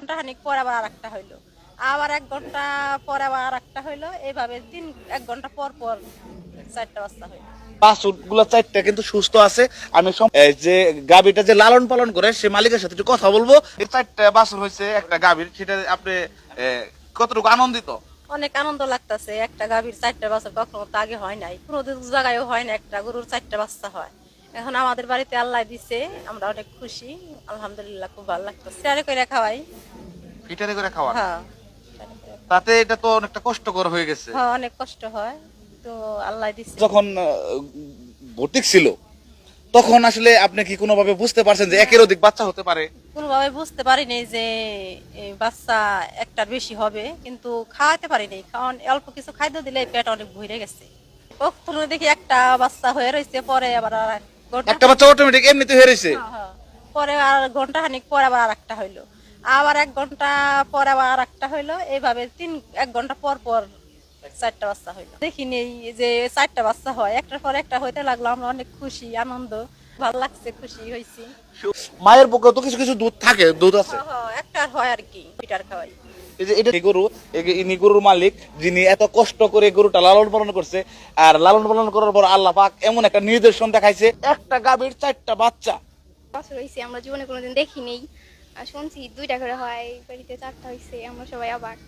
ঘন্টা খানিক পরে আবার আর একটা হইলো, আবার 1 ঘন্টা পরে আবার আর একটা হইলো, এইভাবে 1 ঘন্টা পর পর 4টা বাচ্চা হইলো। বাছুর গুলা 4টা কিন্তু সুস্থ আছে। আমি যে গাভীটা যে লালন পালন করে সে মালিকের সাথে একটু কথা বলবো। এই 4টা বাছুর হয়েছে একটা গাভীর, সেটা আপনি কতটুকু আনন্দিত? অনেক আনন্দ লাগতেছে। একটা গাভীর 4টা বাচ্চা কখনো তো আগে হয় নাই, কোনো জায়গায়ও হয় না একটা গরুর 4টা বাচ্চা হয়। এখন আমাদের বাড়িতে আল্লাহ দিছে, আমরা অনেক খুশি, আলহামদুলিল্লাহ, খুব ভালো লাগতেছে। শেয়ারে করে খাওয়াই। ফিটারে করে খাওয়ান? হ্যাঁ, তাতে এটা তো অনেকটা কষ্টকর হয়ে গেছে। হ্যাঁ, অনেক কষ্ট হয়, তো আল্লাহ দিছে। যখন ভর্তি ছিল তখন আসলে আপনি কি কোনোভাবে বুঝতে পারছেন যে একের অধিক বাচ্চা হতে পারে? কোনোভাবে বুঝতে পারিনি যে এই বাচ্চা একটার বেশি হবে, কিন্তু খাওয়াতে পারিনি। কারণ অল্প কিছু খাদ্য দিলে পেট অনেক ভরে গেছে। কখনো দেখি একটা বাচ্চা হয়ে রয়েছে, পরে আবার আর একটা বাচ্চা অটোমেটিক এমনিতে হয়ে রয়েছে? হ্যাঁ, পরে আর ঘন্টা খানিক পরে আবার আর একটা হইলো, আবার 1 ঘন্টা পরে আবার আর একটা হইলো, এইভাবে 1 ঘন্টা পর পর 4টা বাচ্চা হইলো। দেখিনি যে 4টা বাচ্চা হয়, একটার পর একটা হইতে লাগলো। আমরা অনেক খুশি, আনন্দ, ভালো লাগছে, খুশি হয়েছি। মায়ের পক্ষে তো কিছু কিছু দুধ থাকে, দুধ আছে। একটার হয় আর কি, পিটার খাওয়াই। এই যে এটা গরু, ইনি গরুর মালিক যিনি এত কষ্ট করে গরুটা লালন পালন করছে। আর লালন পালন করার পর আল্লাহ পাক এমন একটা নিদর্শন দেখাইছে, একটা গাভীর 4টা বাচ্চা। বছর হয়েছে, আমরা জীবনে কোনোদিন দেখিনি। শুনছি 2টা করে হয়, বাড়িতে 4টা হয়েছে, আমরা সবাই অবাক।